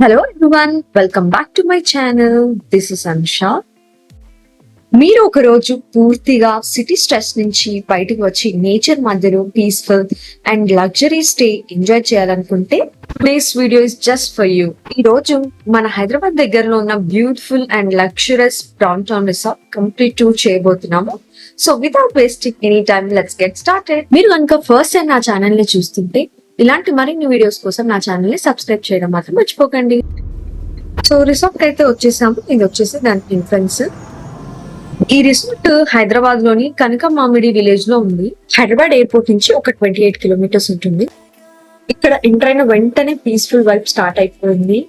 Hello everyone, welcome back to my channel. This is Anusha. మీరు ఒక రోజు పూర్తిగా సిటీ స్ట్రెస్ నుంచి బయటకు వచ్చి నేచర్ మధ్యలో peaceful and luxury stay enjoy చేయాలనుకుంటే today's video is just for you. ఈ రోజు మన హైదరాబాద్ దగ్గరలో ఉన్న beautiful and luxurious downtown resort complete tour చేయబోతున్నాము. So without wasting any time, let's get started. మీరు కనుక ఫస్ట్ టైం నా ఛానల్ ని చూస్తుంటే ఇలాంటి మరిన్ని వీడియోస్ కోసం నా ఛానల్ ని సబ్స్క్రైబ్ చేయడం మాత్రం మర్చిపోకండి. సో రిసార్ట్ అయితే వచ్చేసాము. ఇది వచ్చేసి దాని ఎంట్రన్స్. ఈ రిసార్ట్ హైదరాబాద్ లోని కనకమామిడి విలేజ్ లో ఉంది. హైదరాబాద్ ఎయిర్పోర్ట్ నుంచి ఒక 28 కిలోమీటర్స్ ఉంటుంది. ఇక్కడ ఎంటర్ అయిన వెంటనే పీస్ఫుల్ వైబ్ స్టార్ట్ అయిపోయింది.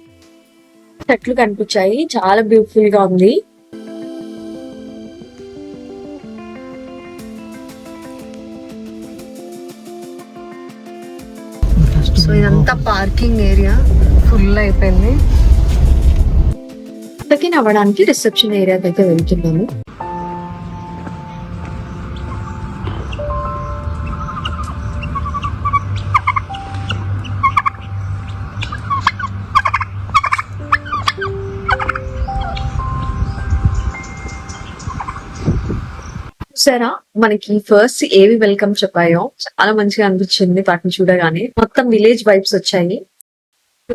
చెట్లు కనిపించాయి, చాలా బ్యూటిఫుల్ గా ఉంది. సో ఇదంతా పార్కింగ్ ఏరియా ఫుల్ అయిపోయింది. చెక్ ఇన్ అవ్వడానికి రిసెప్షన్ ఏరియాకి అయితే వెళ్తున్నాము. సరే, మనకి ఫస్ట్ ఏవి వెల్కమ్ చెప్పాయో చాలా మంచిగా అనిపించింది. వాటిని చూడగానే మొత్తం విలేజ్ వైబ్స్ వచ్చాయి.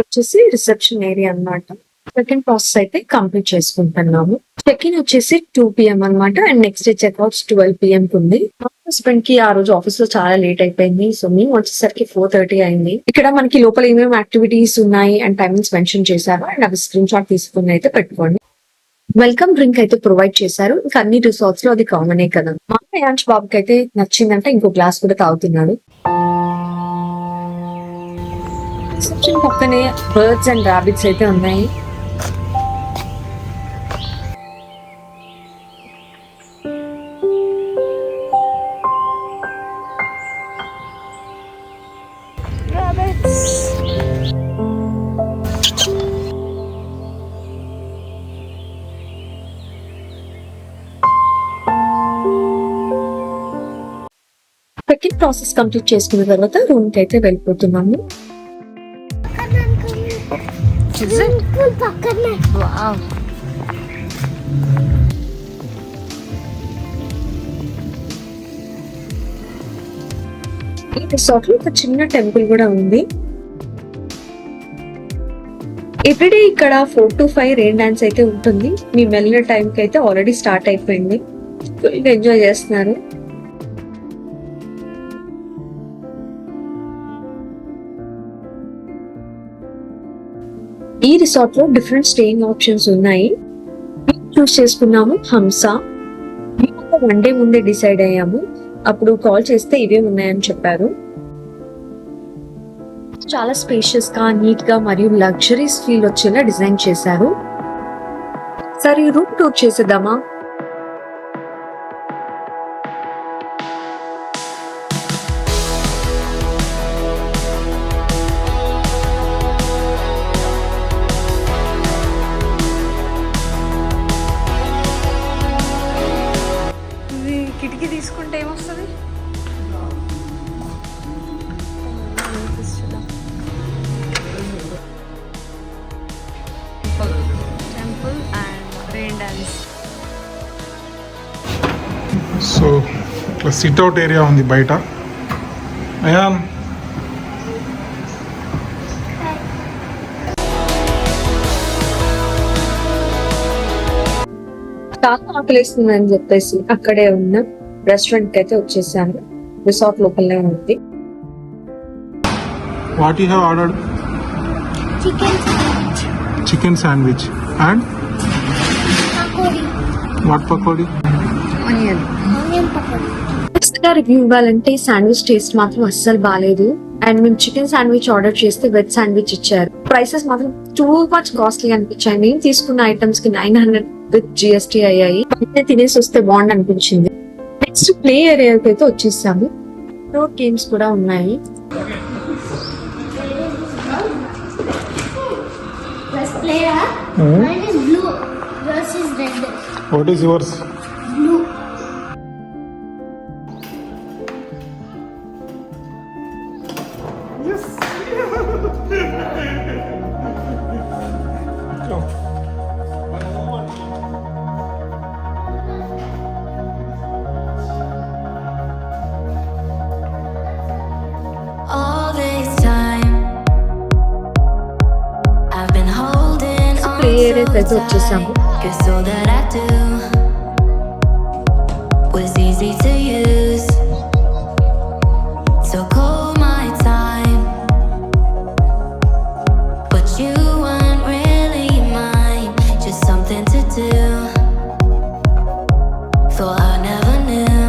వచ్చేసి రిసెప్షన్ ఏరియా అన్నమాట. సెకండ్ ప్రాసెస్ అయితే కంప్లీట్ చేసుకుంటున్నాము. చెక్ ఇన్ వచ్చేసి 2 PM అనమాట. And next day checkouts 12 PM ఉంది. మా హస్బెండ్ కి ఆ రోజు ఆఫీస్ లో చాలా లేట్ అయిపోయింది. సో మేము వచ్చేసరికి 4:30 అయింది. ఇక్కడ మనకి లోపల ఏమేమి యాక్టివిటీస్ ఉన్నాయి అండ్ టైమింగ్స్ మెన్షన్ చేశారు. అండ్ అవి స్క్రీన్ షాట్ తీసుకుని అయితే పెట్టుకోండి. వెల్కమ్ డ్రింక్ అయితే ప్రొవైడ్ చేశారు. ఇంకా అన్ని రిసార్ట్స్ లో అది కామనే కదా. మా యాంష్ బాబుకి అయితే నచ్చిందంటే ఇంకో గ్లాస్ కూడా తాగుతున్నాడు. రిసెప్షన్ పక్కనే బర్డ్స్ అండ్ రాబిట్స్ అయితే ఉన్నాయి. సెకండ్ ప్రాసెస్ కంప్లీట్ చేసుకున్న తర్వాత రూమ్ కి అయితే వెళ్ళిపోతున్నాము. ఈ రిసార్ట్ లో ఒక చిన్న టెంపుల్ కూడా ఉంది. ఎవ్రీడే ఇక్కడ 4 to 5 రెయిన్ డాన్స్ అయితే ఉంటుంది. మేము వెళ్ళిన టైం కి అయితే ఆల్రెడీ స్టార్ట్ అయిపోయింది. ఫుల్ గా ఎంజాయ్ చేస్తున్నారు. ఈ రిసార్ట్ లో డిఫరెంట్ స్టేయింగ్ ఆప్షన్స్ ఉన్నాయి. చూస్ చేసుకున్నాము హంస. మేము 1 డే ముందే డిసైడ్ అయ్యాము. అప్పుడు కాల్ చేస్తే ఇవే ఉన్నాయని చెప్పారు. చాలా స్పేషియస్ గా, నీట్ గా మరియు లగ్జరీస్ ఫీల్ వచ్చేలా డిజైన్ చేశారు. సరే, రూమ్ టూర్ చేసేద్దామా? కిటికీ తీసుకుంటే ఏమొస్తుంది? Temple and rain dance. So ఇట్లా సిట్అవుట్ ఏరియా ఉంది బయట. అయాన్ చాలా ఆకలిస్తుందని చెప్పేసి అక్కడే ఉన్న రెస్టారెంట్ కి అయితే వచ్చేసాను. రిసార్ట్ లోపలనే ఉంది. What you have ordered? Chicken sandwich and what pakoda? Onion pakoda. Review ఇవ్వాలంటే శాండ్విచ్ టేస్ట్ మాత్రం అస్సలు బాగాలేదు. అండ్ మేము చికెన్ శాండ్విచ్ ఆర్డర్ చేస్తే వెజ్ శాండ్విచ్ ఇచ్చారు. ప్రైసెస్ మాత్రం టూ మచ్ కాస్ట్లీ అనిపించాయి. నేను తీసుకున్న ఐటమ్స్ కి 900 విత్ GST అయ్యాయి. తినేసి వస్తే బాగుంది అనిపించింది. నెక్స్ట్ ప్లే ఏరియాకి అయితే వచ్చేసాము. రోడ్ గేమ్స్ కూడా ఉన్నాయి. What is yours? ఏరియా అయితే వచ్చేసాము. Guess all that I do was easy to use. So call my time, but you weren't really mine. Just something to do. Thought I never knew.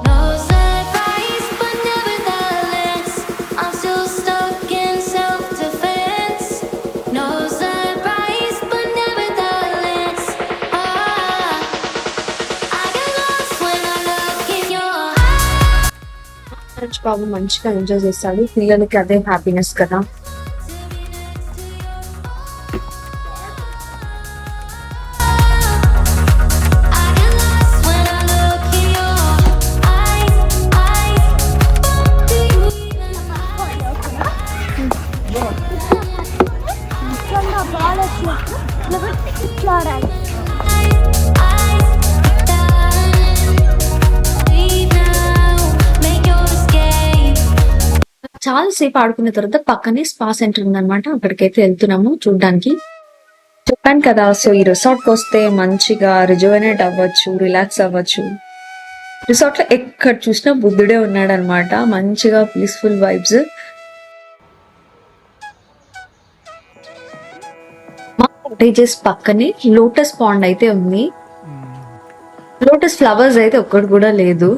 No surprise, but nevertheless, I'm still stuck in self-defense. No surprise, but nevertheless, I get lost when I look in your eyes. మంచి బాబు మంచిగా enjoy చేస్తాడు. పిల్లలకి అదే happiness కదా. I get lost when I look in your eyes. Do you even leave now? Make your escape. చాలా సేపు ఆడుకున్న తర్వాత పక్కనే స్పా సెంటర్ ఉందన్నమాట. అక్కడికైతే వెళ్తున్నాము చూడ్డానికి. చెప్పాను కదా, సో ఈ రిసార్ట్ కి వస్తే మంచిగా రిజువనేట్ అవ్వచ్చు, రిలాక్స్ అవ్వచ్చు. రిసార్ట్ లో ఎక్కడ చూసినా బుద్ధుడే ఉన్నాడు అనమాట. మంచిగా పీస్ఫుల్ వైబ్స్. మా కాటేజెస్ పక్కనే లోటస్ పాండ్ అయితే ఉంది. లోటస్ ఫ్లవర్స్ అయితే ఒక్కటి కూడా లేదు.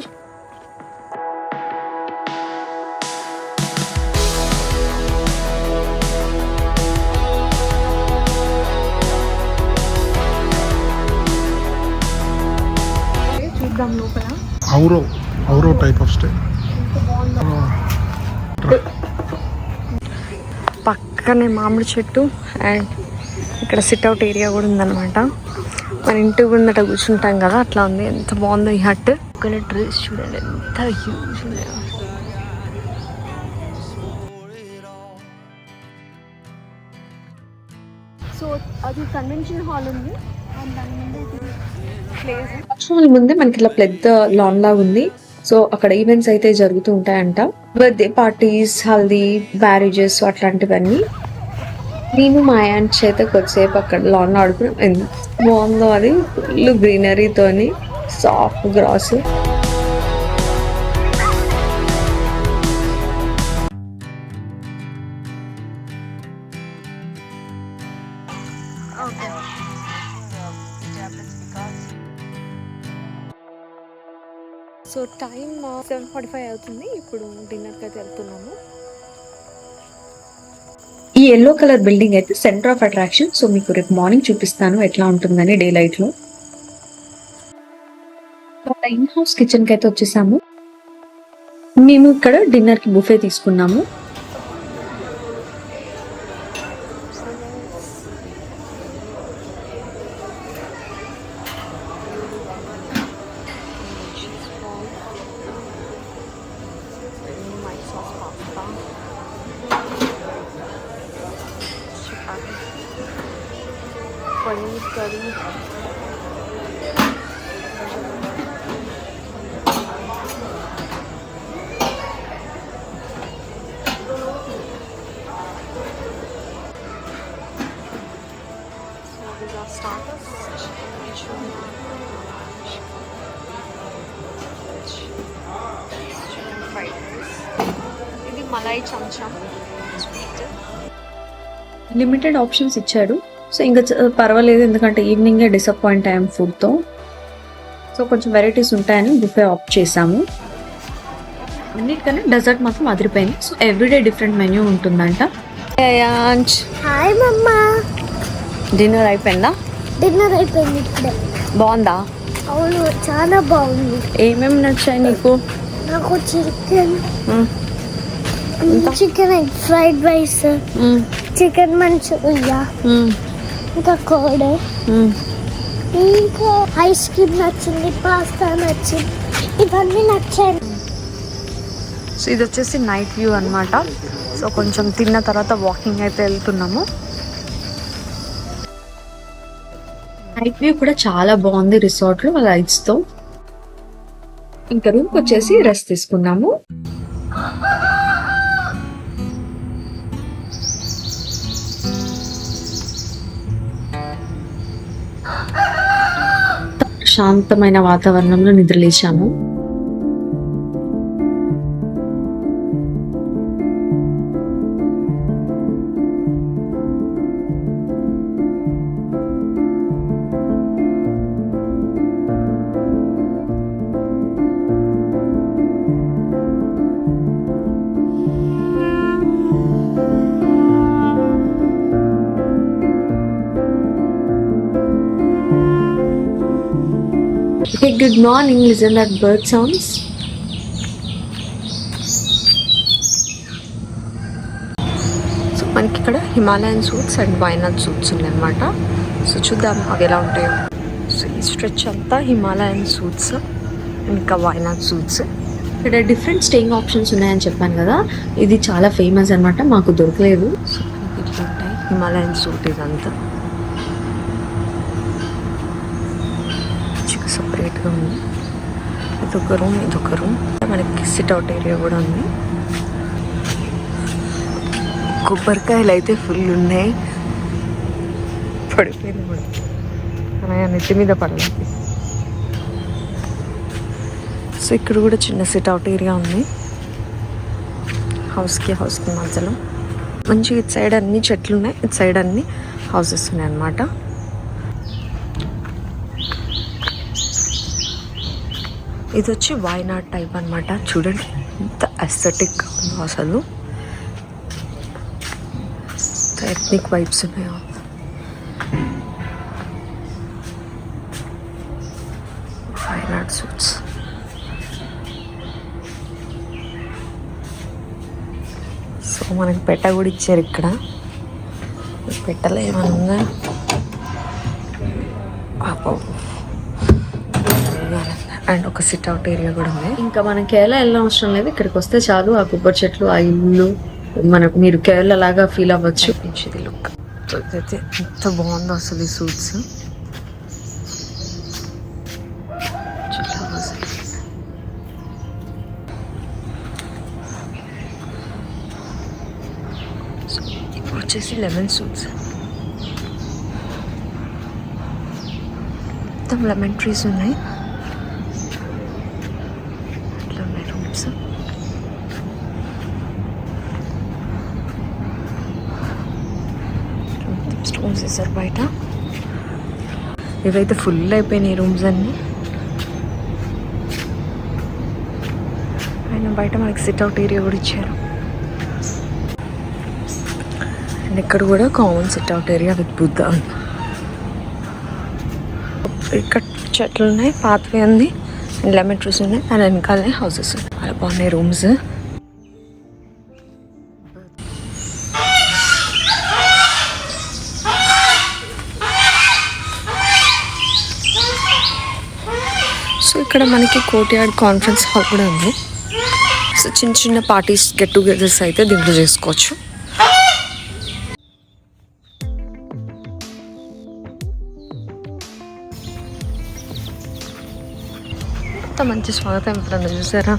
చూద్దాం లోపల. Auro type of stay. పక్కనే మామిడి చెట్టు అండ్ ఇక్కడ సిట్అవుట్ ఏరియా కూడా ఉందన్నమాట. మన ఇంటి ముందట కూర్చుంటాం కదా, అట్లా ఉంది. ఎంత బాగుందో ఈ హట్. ఇక్కడ ట్రీస్ చూడండి ఎంత హ్యూజ్ ఉన్నాయో. సో అది కన్వెన్షన్ హాల్ ఉంది. హాల్ ముందే మనకి ఇట్లా పెద్ద లాన్ లాగా ఉంది. సో అక్కడ ఈవెంట్స్ అయితే జరుగుతూ ఉంటాయంట. బర్త్డే పార్టీస్, హల్దీ, మ్యారేజెస్ అట్లాంటివన్నీ. నేను మా యాంట్స్ అయితే కొద్దిసేపు అక్కడ లాన్ లో ఆడుకున్నాం. ఎంత బాగుందో అది. ఫుల్ గ్రీనరీతోని, సాఫ్ట్ గ్రాస్. సో టైం 7:45 అవుతుంది. ఇప్పుడు డిన్నర్కి అయితే వెళ్తున్నాము. ఈ ఎల్లో కలర్ బిల్డింగ్ అయితే సెంటర్ ఆఫ్ అట్రాక్షన్. సో మీకు రేపు మార్నింగ్ చూపిస్తాను ఎట్లా ఉంటుందని డే లైట్ లో. ఇన్ హౌస్ కిచెన్ కి అయితే వచ్చేసాము. మేము ఇక్కడ డిన్నర్ కి బుఫే తీసుకున్నాము. పనీర్ కర్రీ, ఇది malai chamcham sweet. Limited options ఇచ్చాడు. సో ఇంకా పర్వాలేదు, ఎందుకంటే ఈవినింగే డిసప్పాయింట్ అయ్యాం ఫుడ్తో. సో కొంచెం వెరైటీస్ ఉంటాయని బుఫే ఆప్ట్ చేసాము. అన్నిటికన్నా డెజర్ట్ మాత్రం అదిరిపోయింది. సో ఎవ్రీడే డిఫరెంట్ మెన్యూ ఉంటుందంట. హాయ్ మమ్మా. డిన్నర్ అయిపోయిందా? డిన్నర్ అయిపోయింది ఇప్పుడే. బాగుందా? అవును, చాలా బాగుంది. ఏమేమి నచ్చాయి నీకు? నాకు chicken egg fried rice, chicken manchurian, ఇంకా కోడ్, ఇంకా ఐస్ క్రీమ్ నచ్చింది, పాస్తా నచ్చింది, ఇవన్నీ నచ్చాయి. సో ఇది వచ్చేసి నైట్ వ్యూ అన్నమాట. సో కొంచెం తిన్న తర్వాత వాకింగ్ అయితే వెళ్తున్నాము. నైట్ వ్యూ కూడా చాలా బాగుంది రిసార్ట్ లో లైట్స్ తో. ఇంకా రూమ్ వచ్చేసి రెస్ట్ తీసుకున్నాము. ప్రశాంతమైన వాతావరణంలో నిద్రలేచాము. Hey, good morning. Listen that bird sounds. So మనకి ఇక్కడ Himalayan suits and Wayanad suits ఉన్నాయన్నమాట. సో చూద్దాం అవి ఎలా ఉంటాయో. సో ఈ స్ట్రెచ్ అంతా హిమాలయన్ సూట్స్ ఇంకా వైనాడ్ సూట్స్. ఇక్కడ డిఫరెంట్ స్టేయింగ్ ఆప్షన్స్ ఉన్నాయని చెప్పాను కదా, ఇది చాలా ఫేమస్ అనమాట, మాకు దొరకలేదు. సో మనకి ఇట్లా ఉంటాయి హిమాలయన్ సూట్. ఇదంతా సపరేట్గా ఉంది. ఇదొక రూమ్ మనకి సిట్అవుట్ ఏరియా కూడా ఉంది. కొబ్బరికాయలు అయితే ఫుల్ ఉన్నాయి. పడిపోయింది కూడా, నెత్తి మీద పడలేదు. సో ఇక్కడ కూడా చిన్న సిట్అవుట్ ఏరియా ఉంది హౌస్కి మధ్యలో. మంచిగా ఇటు సైడ్ అన్ని చెట్లు ఉన్నాయి, ఇటు సైడ్ అన్ని హౌసెస్ ఉన్నాయి అన్నమాట. ఇది వచ్చి వైనాడ్ టైప్ అనమాట. చూడండి ఎంత అస్థెటిక్ ఉందో అసలు, ఎథ్నిక్ వైబ్స్ ఉన్నాయో. వైనాడ్ సూట్స్. సో మనకి పెట్ట కూడా ఇచ్చారు ఇక్కడ. పెట్టలో ఏమన్నా ఉందా? అండ్ ఒక సిట్అవుట్ ఏరియా కూడా ఉంది. ఇంకా మనం కేరళ వెళ్ళిన అవసరం లేదు, ఇక్కడికి వస్తే చాలు. ఆ కొబ్బరి చెట్లు, ఆ ఇల్లు, మనకు మీరు కేరళ లాగా ఫీల్ అవ్వచ్చు. ఇది లుక్ అయితే ఎంత బాగుందో అసలు ఈ సూట్స్. ఇప్పుడు వచ్చేసి లెమన్ సూట్స్. మొత్తం లెమన్ ట్రీస్ ఉన్నాయి. స్టోన్స్ వేసారు బయట. ఇవైతే ఫుల్ అయిపోయినాయి రూమ్స్ అన్నీ. ఆయన బయట మనకి సిట్అవుట్ ఏరియా కూడా ఇచ్చారు. అండ్ ఇక్కడ కూడా common sit-out area with Buddha. ఇక్కడ చెట్లు ఉన్నాయి, పాత్వే ఉంది, అండ్ లెమన్ ట్రీస్ ఉన్నాయి, అండ్ వెనకాలనే హౌసెస్ ఉన్నాయి. చాలా బాగున్నాయి రూమ్స్. సో ఇక్కడ మనకి కోర్ట్యార్డ్ కాన్ఫరెన్స్ హాల్ కూడా ఉంది. సో చిన్న చిన్న పార్టీస్, గెట్ టుగెదర్స్ అయితే దీంట్లో చేసుకోవచ్చు. ఎంత మంచి స్వాగతం ఎప్పుడన్నా చూసారా?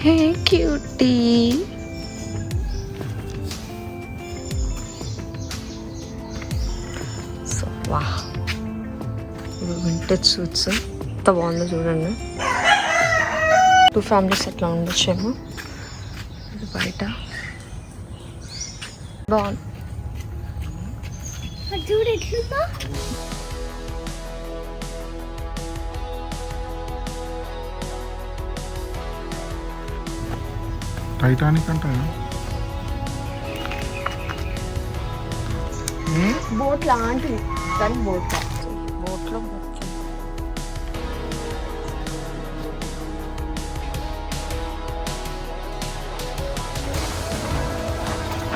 హే క్యూటీ. సో వా, ఇది వింటేజ్ సూట్స్ ఎంత బాగుందో చూడండి. 2 ఫ్యామిలీస్ ఎట్లా ఉండొచ్చేమో. ఇది బయట బాగుంది. చూడు ఎట్లుందో. టైటానిక్ అంటే బోట్ లాంటిది, కానీ బోట్లో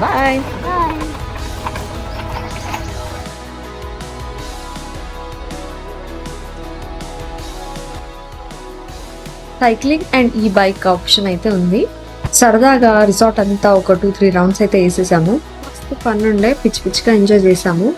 బాయ్. సైక్లింగ్ అండ్ ఈ బైక్ ఆప్షన్ అయితే ఉంది. సరదాగా రిసార్ట్ అంతా ఒక 2-3 రౌండ్స్ అయితే వేసేసాము. మస్తు ఫన్ ఉండే, పిచ్చి పిచ్చిగా ఎంజాయ్ చేసాము.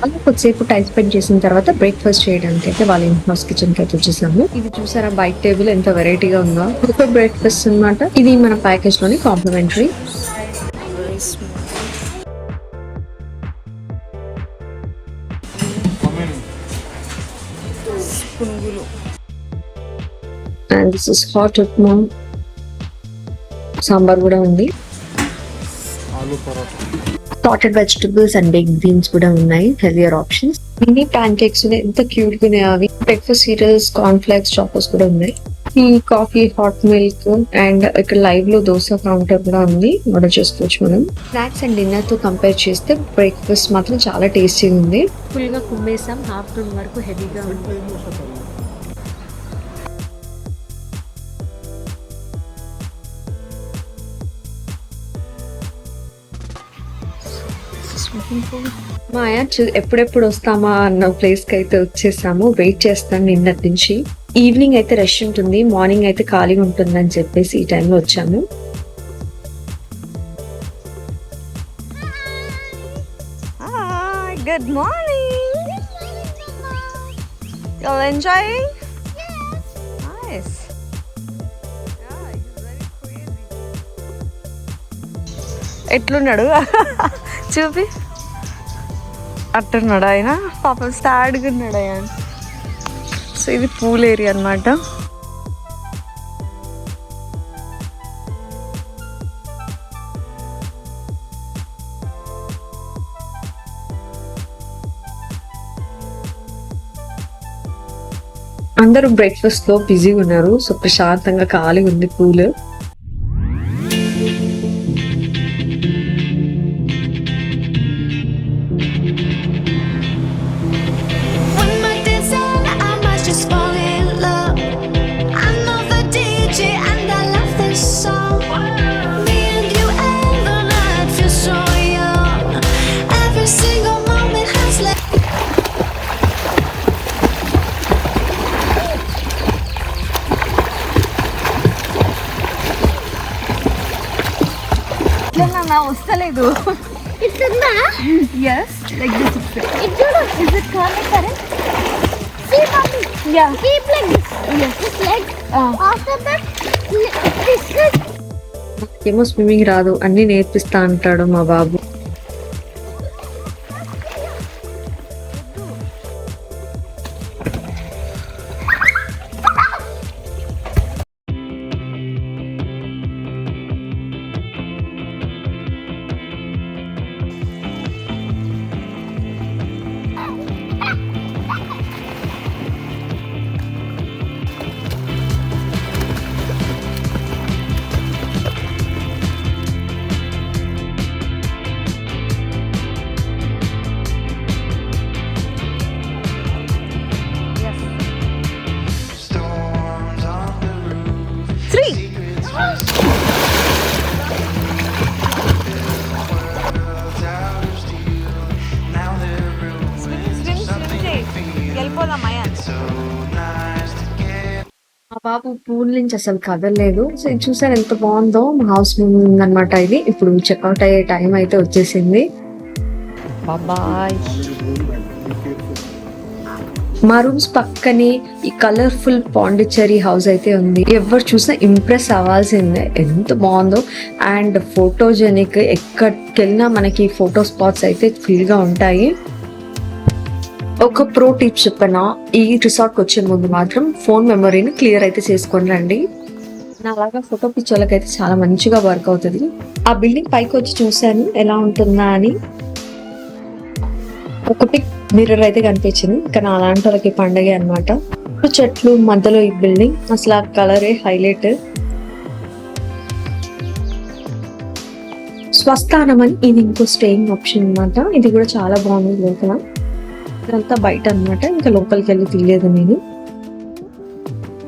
అలా కొద్దిసేపు టైం స్పెండ్ చేసిన తర్వాత బ్రేక్ఫాస్ట్ చేయడానికి అయితే వాళ్ళ ఇన్ హౌస్ కిచెన్ కి అయితే వచ్చేసాము. ఇది చూసారా బైక్ టేబుల్ ఎంత వెరైటీగా ఉందో. ప్రిఫర్ బ్రేక్ఫాస్ట్ అన్నమాట. ఇది మన ప్యాకేజ్ లోని complimentary. And this is hot upma. Sambar కూడా ఉంది. Aloo paratha. Sauteed vegetables and big beans కూడా ఉన్నాయి. Healthier options. Mini pancakes ఉన్నాయి. ఎంత క్యూట్ గా ఉన్నాయి అవి. Breakfast cereals, corn flakes, chocos కూడా ఉన్నాయి. ఈ కాఫీ, హాట్ మిల్క్ అండ్ ఇక్కడ లైవ్ లో దోశ కౌంటర్ కూడా ఉంది. ఆర్డర్ చేసుకోవచ్చు మనం. స్నాక్స్ అండ్ డిన్నర్ తో కంపేర్ చేస్తే బ్రేక్ఫాస్ట్ మాత్రం చాలా టేస్టీగా ఉంది. ఫుల్ గా కుమ్మేసాం. ఆఫ్టర్నూన్ వరకు హెవీగా ఉంది. మాయా ఎప్పుడెప్పుడు వస్తామా అన్న ప్లేస్ కి అయితే వచ్చేసాము. వెయిట్ చేస్తాను నిన్నటి నుంచి. ఈవినింగ్ అయితే రష్ ఉంటుంది, మార్నింగ్ అయితే ఖాళీగా ఉంటుందని చెప్పేసి ఈ టైంలో వచ్చాము. Good morning. You're enjoying? Nice. Yeah, he's very crazy. ఎట్లున్నాడు చూపి. అట్టున్నాడు ఆయన. పాపం స్టాడ్గా ఉన్నాడు ఆయన. సో ఇది పూల్ ఏరియా అన్నమాట. అందరూ బ్రేక్ఫాస్ట్ లో బిజీగా ఉన్నారు. సో ప్రశాంతంగా ఖాళీ ఉంది pool. One more dance and I might just fall in love. I know the DJ and I love this song. Me and you and the night feel so young. Every single moment has left. వస్తలేదు. ఇట్లుందా? Yes like this. ఇది చూడు. Is it calling correct? See, mommy. Yeah. Keep like this. Yes. This leg. After that, this is. ఏమో swimming రాదు, అన్ని నేర్పిస్తా అంటాడు మా బాబు. మా బాబు పూల్ నుంచి అసలు కదలలేదు. సో ఇది చూసారు ఎంత బాగుందో. మా హౌస్ ఉందన్నమాట ఇది. ఇప్పుడు చెక్అవుట్ అయ్యే టైం అయితే వచ్చేసింది. బాయ్. మా రూమ్స్ పక్కనే ఈ కలర్ఫుల్ పాండిచ్చేరి హౌస్ అయితే ఉంది. ఎవరు చూసినా ఇంప్రెస్ అవ్వాల్సిందే, ఎంత బాగుందో. అండ్ ఫోటోజెనిక్, ఎక్కడికి వెళ్ళినా మనకి ఫోటో స్పాట్స్ అయితే ఫుల్ గా ఉంటాయి. ఒక ప్రో టిప్ చెప్పనా, ఈ రిసార్ట్ వచ్చే ముందు మాత్రం ఫోన్ మెమరీని క్లియర్ అయితే చేసుకొని రండి. నాలాగా ఫోటో పిక్చర్లకు అయితే చాలా మంచిగా వర్క్ అవుతుంది. ఆ బిల్డింగ్ పైకి వచ్చి చూశాను ఎలా ఉంటుందా అని. ఒకటి మిర్రర్ అయితే కనిపించింది. కానీ అలాంటి వాళ్ళకి పండగే అనమాట. చెట్లు మధ్యలో ఈ బిల్డింగ్, అసలు ఆ కలరే హైలైట్. స్వస్థానం అని ఇది ఇంకో స్టేయింగ్ ఆప్షన్ అనమాట. ఇది కూడా చాలా బాగుంది. లోపల ఇదంతా బయట అనమాట. ఇంకా లోపలికి వెళ్ళి తీయలేదు నేను.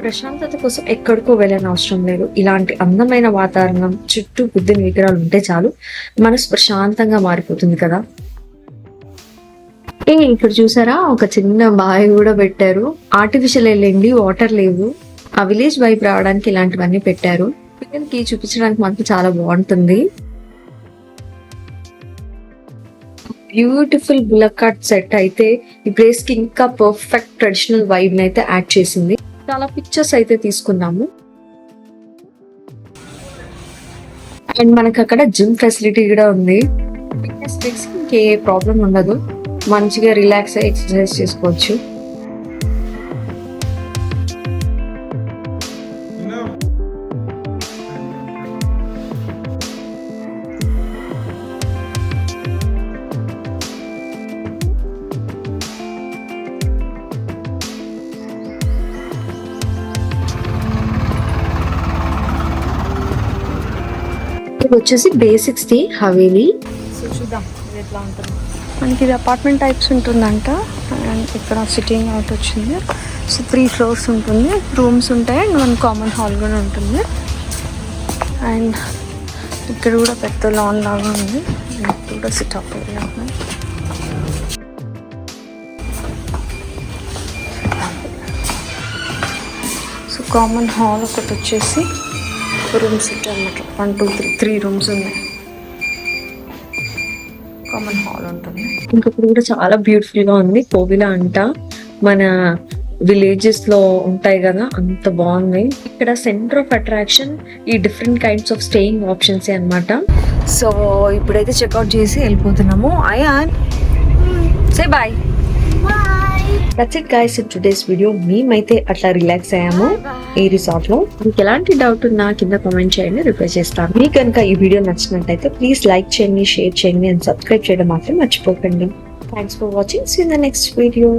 ప్రశాంతత కోసం ఎక్కడికో వెళ్ళని అవసరం లేదు. ఇలాంటి అందమైన వాతావరణం, చుట్టూ బుద్ధుని విగ్రహాలు ఉంటే చాలు మనసు ప్రశాంతంగా మారిపోతుంది కదా. ఇక్కడ చూసారా ఒక చిన్న బావి కూడా పెట్టారు. ఆర్టిఫిషియల్ వెళ్ళండి, వాటర్ లేవు. ఆ విలేజ్ వైపు రావడానికి ఇలాంటివన్నీ పెట్టారు. పిల్లలకి చూపించడానికి మాత్రం చాలా బాగుంటుంది. బ్యూటిఫుల్ బుల్లక్ కార్ట్ సెట్ అయితే ఈ ప్లేస్ కి ఇంకా పర్ఫెక్ట్ ట్రెడిషనల్ వైబ్ అయితే యాడ్ చేసింది. చాలా పిక్చర్స్ అయితే తీసుకున్నాము. అండ్ మనకు అక్కడ జిమ్ ఫెసిలిటీ కూడా ఉంది. ఫిట్నెస్ ఫ్రీక్స్ కి ఇంకే ప్రాబ్లం ఉండదు, మంచిగా రిలాక్స్ అయ్యి ఎక్సర్సైజ్ చేసుకోవచ్చు. ఇది వచ్చేసి బేసిక్స్ ది హవేలీ. సో చూద్దాం ఇది ఎట్లా ఉంటుంది. మనకి ఇది అపార్ట్మెంట్ టైప్స్ ఉంటుందంట. అండ్ ఇక్కడ సిట్టింగ్ అవుట్ వచ్చింది. సో 3 floors ఉంటుంది, రూమ్స్ ఉంటాయి అండ్ 1 కామన్ హాల్ కూడా ఉంటుంది. అండ్ ఇక్కడ కూడా పెద్ద లాన్ లాగా ఉంది. ఇక్కడ కూడా సిట్అప్ ఏరియా ఉంది. సో కామన్ హాల్ ఒకటి వచ్చేసి రూమ్ సెట్ అన్నమాట. 1 2 3 రూమ్స్ ఉన్నాయి. కామన్ హాల్ ఉంటుంది. ఇంకొకటి కూడా చాలా బ్యూటిఫుల్ గా ఉంది. కోవిల అంట, మన విలేజెస్ లో ఉంటాయి కదా, అంత బాగుంది. ఇక్కడ సెంటర్ ఆఫ్ అట్రాక్షన్ ఈ different kinds of staying options అన్నమాట. సో ఇప్పుడైతే చెక్అవుట్ చేసి వెళ్ళిపోతున్నాము. Ayaan say bye. That's it guys in today's video. మేమైతే అట్లా రిలాక్స్ అయ్యాము ఈ రిసార్ట్ లో. మీకు ఎలాంటి డౌట్ ఉన్నా కింద కామెంట్ చేయండి, రిప్లై చేస్తాను. మీకు కనుక ఈ వీడియో నచ్చినట్టయితే ప్లీజ్ లైక్ చేయండి, షేర్ చేయండి అండ్ సబ్స్క్రైబ్ చేయడం మాత్రం మర్చిపోకండి. Thanks for watching. See in the next video.